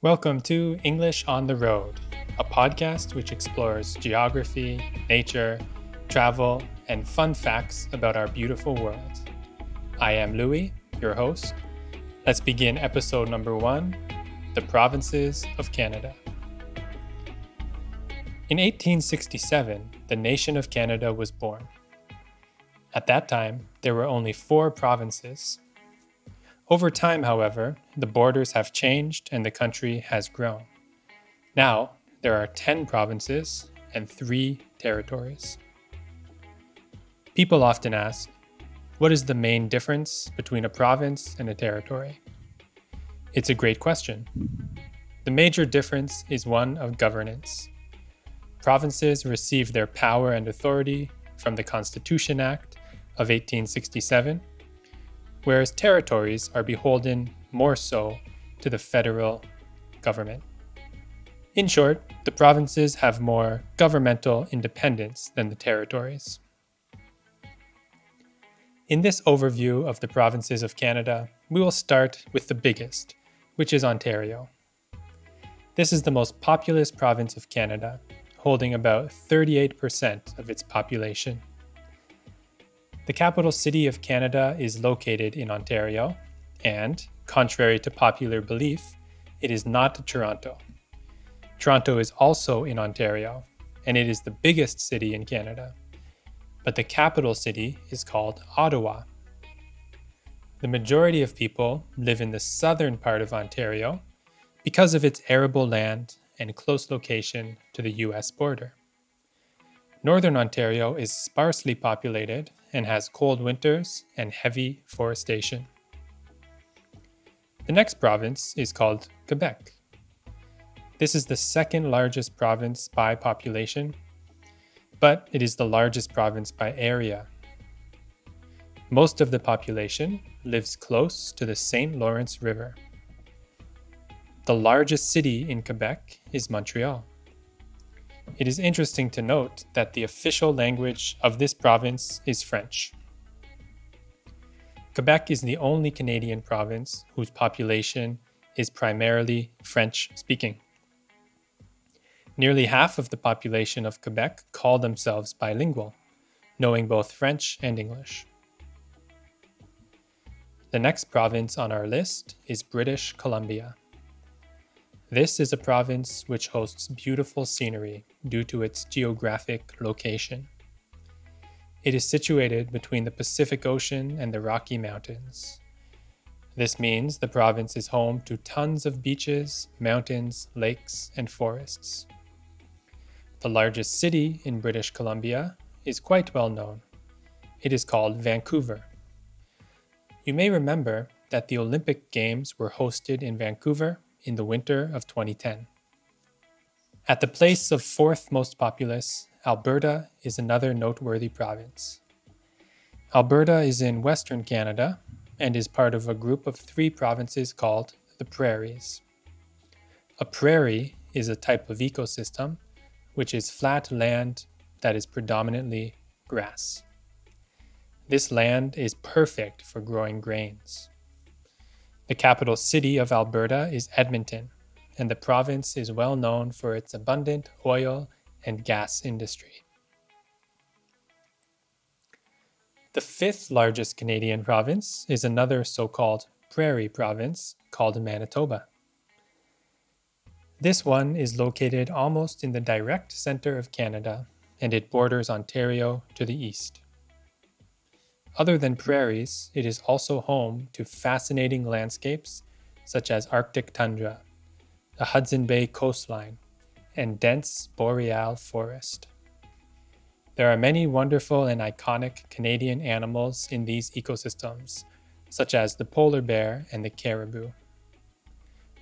Welcome to English on the Road, a podcast which explores geography, nature, travel, and fun facts about our beautiful world. I am Louis, your host. Let's begin episode number 1, The Provinces of Canada. In 1867, the nation of Canada was born. At that time, there were only 4 provinces. Over time, however, the borders have changed and the country has grown. Now, there are 10 provinces and 3 territories. People often ask, what is the main difference between a province and a territory? It's a great question. The major difference is one of governance. Provinces receive their power and authority from the Constitution Act of 1867, whereas territories are beholden more so to the federal government. In short, the provinces have more governmental independence than the territories. In this overview of the provinces of Canada, we will start with the biggest, which is Ontario. This is the most populous province of Canada, holding about 38% of its population. The capital city of Canada is located in Ontario, and, contrary to popular belief, it is not Toronto. Toronto is also in Ontario, and it is the biggest city in Canada. But the capital city is called Ottawa. The majority of people live in the southern part of Ontario because of its arable land and close location to the US border. Northern Ontario is sparsely populated and has cold winters and heavy forestation. The next province is called Quebec. This is the second largest province by population, but it is the largest province by area. Most of the population lives close to the St. Lawrence River. The largest city in Quebec is Montreal. It is interesting to note that the official language of this province is French. Quebec is the only Canadian province whose population is primarily French-speaking. Nearly half of the population of Quebec call themselves bilingual, knowing both French and English. The next province on our list is British Columbia. This is a province which hosts beautiful scenery due to its geographic location. It is situated between the Pacific Ocean and the Rocky Mountains. This means the province is home to tons of beaches, mountains, lakes, and forests. The largest city in British Columbia is quite well known. It is called Vancouver. You may remember that the Olympic Games were hosted in Vancouver in the winter of 2010. At the place of 4th most populous, Alberta is another noteworthy province. Alberta is in Western Canada and is part of a group of 3 provinces called the Prairies. A prairie is a type of ecosystem which is flat land that is predominantly grass. This land is perfect for growing grains. The capital city of Alberta is Edmonton, and the province is well known for its abundant oil and gas industry. The 5th largest Canadian province is another so-called prairie province called Manitoba. This one is located almost in the direct center of Canada, and it borders Ontario to the east. Other than prairies, it is also home to fascinating landscapes such as Arctic tundra, the Hudson Bay coastline, and dense boreal forest. There are many wonderful and iconic Canadian animals in these ecosystems, such as the polar bear and the caribou.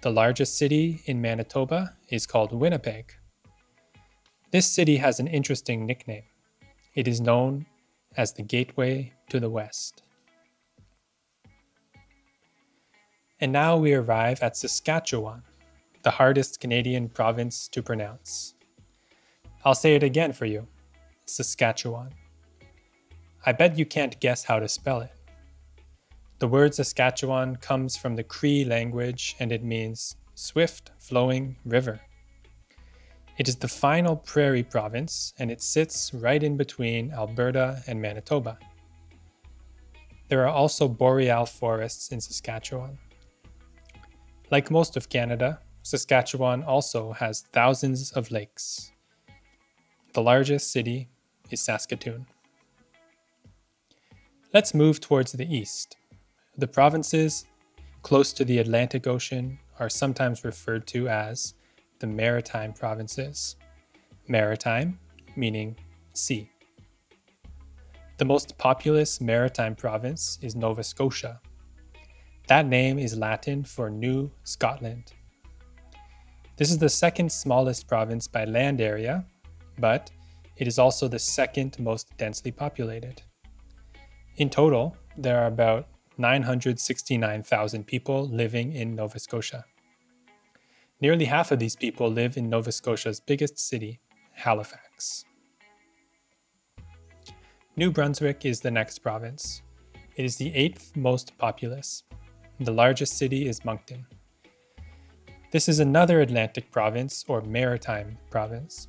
The largest city in Manitoba is called Winnipeg. This city has an interesting nickname. It is known as the Gateway to the West. And now we arrive at Saskatchewan, the hardest Canadian province to pronounce. I'll say it again for you, Saskatchewan. I bet you can't guess how to spell it. The word Saskatchewan comes from the Cree language and it means swift flowing river. It is the final prairie province, and it sits right in between Alberta and Manitoba. There are also boreal forests in Saskatchewan. Like most of Canada, Saskatchewan also has thousands of lakes. The largest city is Saskatoon. Let's move towards the east. The provinces close to the Atlantic Ocean are sometimes referred to as the Maritime Provinces. Maritime, meaning sea. The most populous maritime province is Nova Scotia. That name is Latin for New Scotland. This is the second smallest province by land area, but it is also the second most densely populated. In total, there are about 969,000 people living in Nova Scotia. Nearly half of these people live in Nova Scotia's biggest city, Halifax. New Brunswick is the next province. It is the 8th most populous. The largest city is Moncton. This is another Atlantic province or maritime province.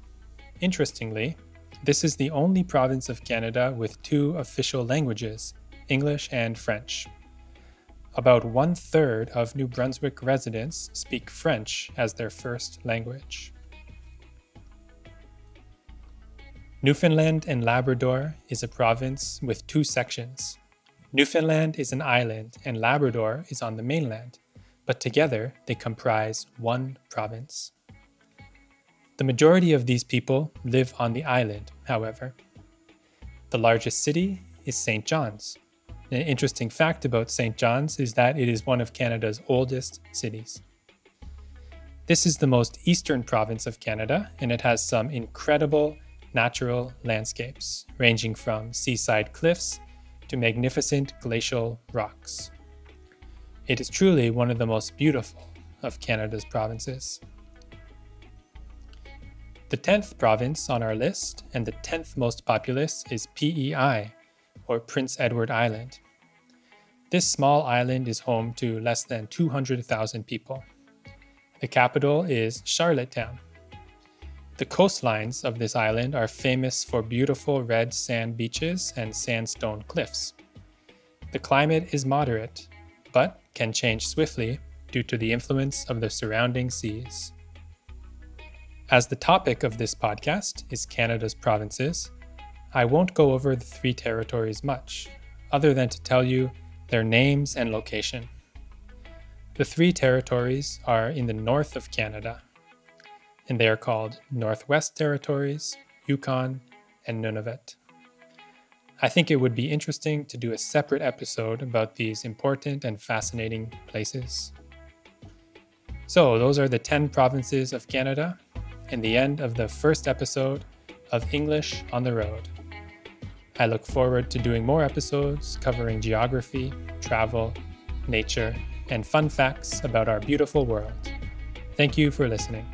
Interestingly, this is the only province of Canada with 2 official languages, English and French. About 1/3 of New Brunswick residents speak French as their first language. Newfoundland and Labrador is a province with 2 sections. Newfoundland is an island and Labrador is on the mainland, but together they comprise one province. The majority of these people live on the island, however. The largest city is St. John's. An interesting fact about St. John's is that it is one of Canada's oldest cities. This is the most eastern province of Canada, and it has some incredible natural landscapes, ranging from seaside cliffs to magnificent glacial rocks. It is truly one of the most beautiful of Canada's provinces. The 10th province on our list and the 10th most populous is PEI, or Prince Edward Island. This small island is home to less than 200,000 people. The capital is Charlottetown. The coastlines of this island are famous for beautiful red sand beaches and sandstone cliffs. The climate is moderate, but can change swiftly due to the influence of the surrounding seas. As the topic of this podcast is Canada's provinces, I won't go over the 3 territories much, other than to tell you their names and location. The 3 territories are in the north of Canada, and they are called Northwest Territories, Yukon, and Nunavut. I think it would be interesting to do a separate episode about these important and fascinating places. So those are the 10 provinces of Canada, and the end of the first episode of English on the Road. I look forward to doing more episodes covering geography, travel, nature, and fun facts about our beautiful world. Thank you for listening.